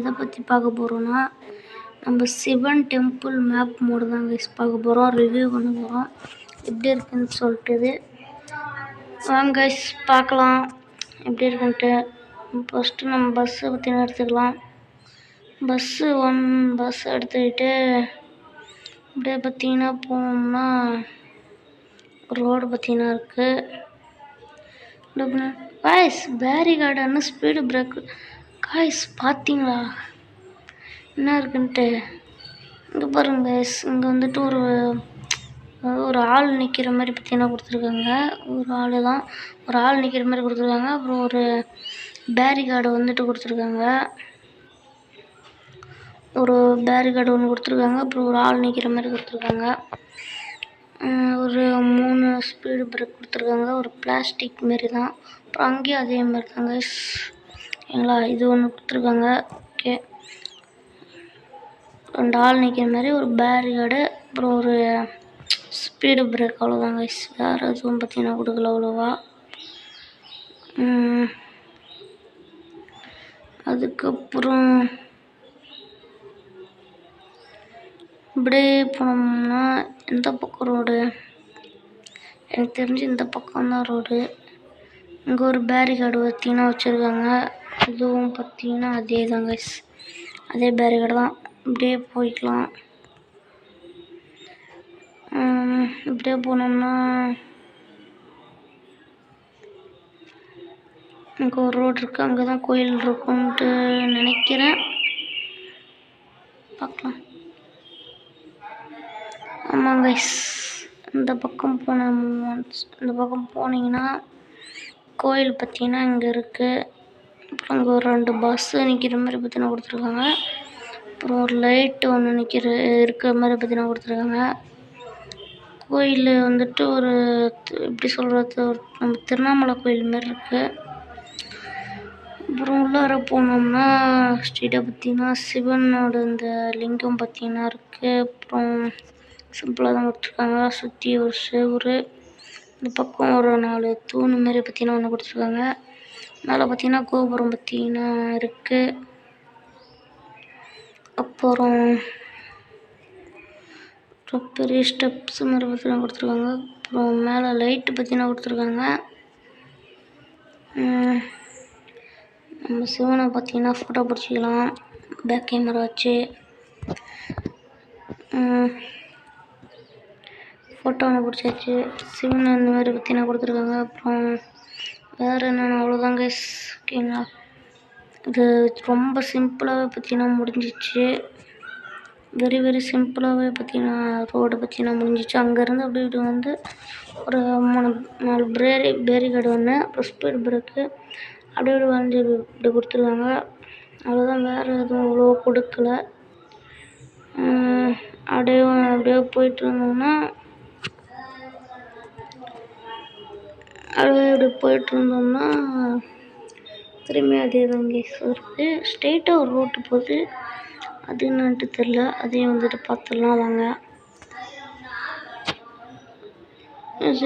எதை பற்றி பார்க்க போகிறோன்னா, நம்ம சிவன் டெம்பிள் மேப் மோடு தான் கைஸ் பார்க்க போகிறோம். ரிவ்யூ பண்ண போகிறோம் எப்படி இருக்குன்னு சொல்லிட்டு. வாங்க கைஸ் பார்க்கலாம் எப்படி இருக்குன்ட்டு. ஃபஸ்ட்டு நம்ம பஸ்ஸை பற்றி எடுத்துக்கலாம். பஸ் எடுத்துக்கிட்டு அப்படியே பார்த்தீங்கன்னா போனோம்னா ரோடு பார்த்தீங்கன்னா இருக்குது. காய்ஸ் பேரிகார்டான ஸ்பீடு பிரேக் காய்ஸ் பார்த்தீங்களா என்ன இருக்குன்ட்டு. இங்கே பாருங்க கைஸ், இங்கே வந்துட்டு ஒரு ஆள் நிற்கிற மாதிரி பார்த்தீங்கன்னா கொடுத்துருக்காங்க. ஒரு ஆள் நிற்கிற மாதிரி கொடுத்துருக்காங்க. அப்புறம் ஒரு பேரிகார்டு வந்துட்டு கொடுத்துருக்காங்க. ஒன்று கொடுத்துருக்காங்க. அப்புறம் ஒரு ஆள் நிற்கிற மாதிரி கொடுத்துருக்காங்க. ஒரு 3 ஸ்பீடு பிரேக் கொடுத்துருக்காங்க. ஒரு பிளாஸ்டிக் மாரி தான். அப்புறம் அங்கேயும் அதே மாதிரி தாங்க சரிங்களா. இது ஒன்று கொடுத்துருக்காங்க. ஓகே, 2 ஆள் நிற்கிற மாதிரி ஒரு பேரிகார்டு, அப்புறம் ஒரு ஸ்பீடு பிரேக், அவ்வளோதாங்க. வேறு எதுவும் பார்த்தீங்கன்னா கொடுக்கல அவ்வளோவா. அதுக்கப்புறம் இப்படியே போனோம்னா எந்த பக்கம் ரோடு, எனக்கு தெரிஞ்சு இந்த பக்கம் தான் ரோடு. இங்கே ஒரு பேரிகார்டு பார்த்தீங்கன்னா வச்சுருக்காங்க. இதுவும் பார்த்தீங்கன்னா அதே தாங்க, அதே பேரிகார்டு தான். இப்படியே போய்க்கலாம். இப்படியே போனோம்னா இங்கே ஒரு ரோடு இருக்குது. அங்கே தான் கோயில் இருக்குன்ட்டு நினைக்கிறேன். பார்க்கலாம். ஆமாம் கைஸ், இந்த பக்கம் போனீங்கன்னா கோயில் பார்த்தீங்கன்னா இங்கே இருக்குது. அப்புறம் அங்கே ஒரு 2 பஸ்ஸு நிற்கிற மாதிரி பார்த்தீங்கன்னா கொடுத்துருக்காங்க. அப்புறம் ஒரு லைட்டு ஒன்று இருக்கிற மாதிரி பார்த்தீங்கன்னா கொடுத்துருக்காங்க. கோயில் வந்துட்டு ஒரு எப்படி சொல்கிறது, நம்ம திருவண்ணாமலை கோயில் மாதிரி இருக்குது. அப்புறம் உள்ளார போனோம்னா ஸ்ட்ரீட்டை பார்த்தீங்கன்னா சிவனோட இந்த லிங்கம் பார்த்தீங்கன்னா இருக்குது. அப்புறம் சிம்பிளாக தான் கொடுத்துருக்காங்க. சுற்றி ஒரு செவுரு, இந்த பக்கம் ஒரு 4 தூண் மாரி பார்த்தீங்கன்னா ஒன்று கொடுத்துருக்காங்க. மேலே பார்த்தீங்கன்னா கோபுரம் பார்த்தீங்கன்னா இருக்குது. அப்புறம் பெரிய ஸ்டெப்ஸ் மாதிரி பார்த்தீங்கன்னா கொடுத்துருக்காங்க. அப்புறம் மேலே லைட்டு பார்த்தீங்கன்னா கொடுத்துருக்காங்க. நம்ம சிவனை பார்த்தீங்கன்னா ஃபோட்டோ பிடிச்சிக்கலாம் பேக் கேமரா வச்சு. ஃபோட்டோ ஒன்று பிடிச்சாச்சு. சிவன் அந்த மாதிரி பார்த்தீங்கன்னா கொடுத்துருக்காங்க. அப்புறம் வேறு என்னென்ன அவ்வளோதாங்க ஓகேங்களா. இது ரொம்ப சிம்பிளாகவே பார்த்தீங்கன்னா முடிஞ்சிச்சு. வெரி சிம்பிளாகவே பார்த்தீங்கன்னா ரோடு பார்த்தீங்கன்னா முடிஞ்சிச்சு. அங்கேருந்து அப்படி இப்படி வந்து ஒரு 3-4 பேரிகார்டு ஒன்று, அப்புறம் ஸ்பீடு பிரேக்கு அப்படியே வந்து இப்படி கொடுத்துருக்காங்க. அவ்வளோதான், வேறு எதுவும் அவ்வளோ கொடுக்கல. அப்படியே போயிட்டு இருந்தோம்னா திரும்பி அதே தான் இருக்குது. ஸ்ட்ரெயிட்டாக ஒரு ரோட்டு போகுது, அது என்னன்ட்டு தெரில. அதையும் வந்துட்டு பார்த்துடலாம் வாங்க.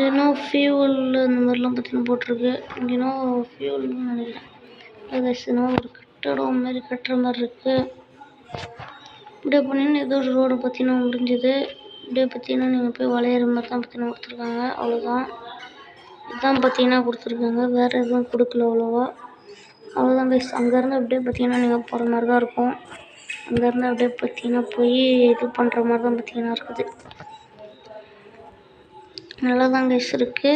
ஏன்னா ஃபியூவல் இந்த மாதிரிலாம் பார்த்தீங்கன்னா போட்டிருக்கு. இங்கேனா ஃபியூவல்னு நினைக்கிறேன். ஏதாச்சுன்னா ஒரு கட்டடம் மாதிரி கட்டுற மாதிரி இருக்குது. இப்படியே போனீங்கன்னா ஏதோ ஒரு ரோடு பார்த்தீங்கன்னா முடிஞ்சுது. இப்படியே பார்த்தீங்கன்னா நீங்கள் போய் வளையிற மாதிரி தான் பார்த்தீங்கன்னா கொடுத்துருக்காங்க. அவ்வளோதான், இதுதான் பார்த்தீங்கன்னா கொடுத்துருக்காங்க. வேறு எதுவும் கொடுக்கல அவ்வளோவா. அவ்வளோதான் கைஸ். அங்கேருந்து அப்படியே பார்த்தீங்கன்னா நீங்கள் போகிற மாதிரி தான் இருக்கும். அங்கேருந்து அப்படியே பார்த்தீங்கன்னா போய் இது பண்ணுற மாதிரி தான் பார்த்தீங்கன்னா இருக்குது. நல்லா தான் கைஸ் இருக்குது.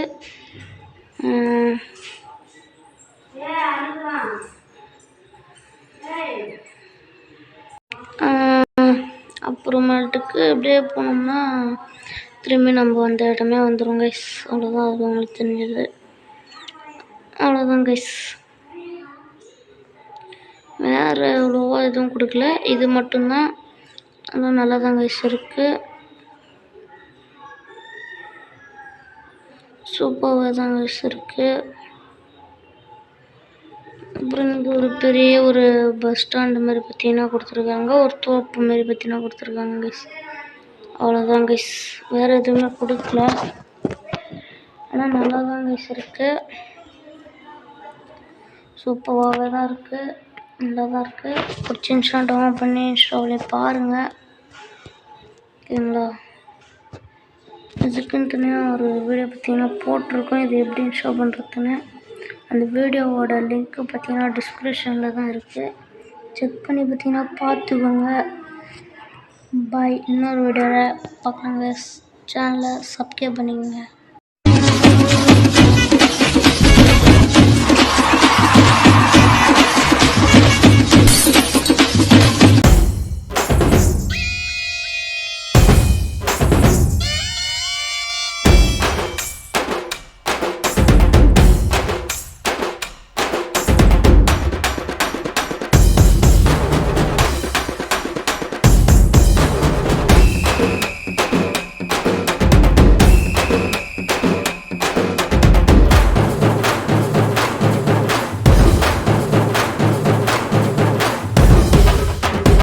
அப்புறமேட்டுக்கு அப்படியே போனோம்னா திரும்பி நம்ம அந்த இடமே வந்துடும் கைஸ். அவ்வளோதான், அது உங்களுக்கு தெரிஞ்சது. அவ்வளோதான் கைஸ், வேறு அவ்வளோவா எதுவும் கொடுக்கல. இது மட்டும்தான். அதெல்லாம் நல்லா தான் கைஸ் இருக்குது. சூப்பராக தான் கைஸ் இருக்குது. அப்புறம் இங்கே ஒரு பெரிய ஒரு பஸ் ஸ்டாண்டு மாதிரி பார்த்தீங்கன்னா கொடுத்துருக்காங்க. ஒரு தோப்பு மாரி பார்த்தீங்கன்னா கொடுத்துருக்காங்க கைஸ். அவ்வளோதான் கைஸ், வேறு எதுவுமே கொடுக்கல. ஆனால் நல்லா தான் கைஸ் இருக்குது. சூப்பராகவே தான் இருக்குது. நல்லா தான் இருக்குது. பிடிச்சிருந்துச்சுன்னா டவுன்லோட் பண்ணி இன்ஸ்டாலே பாருங்கள். ஓகேங்களா? இதுக்குன்னு தனியாக ஒரு வீடியோ பார்த்தீங்கன்னா போட்டிருக்கோம், இது எப்படி இன்ஸ்டால் பண்ணுறதுன்னு. அந்த வீடியோவோட லிங்க்கு பார்த்தீங்கன்னா டிஸ்கிரிப்ஷனில் தான் இருக்குது. செக் பண்ணி பார்த்தீங்கன்னா பார்த்துக்கோங்க. பாய். இன்னொரு வீடியோவில் பார்க்கலாங்க. சேனலை சப்ஸ்கிரைப் பண்ணிக்கோங்க.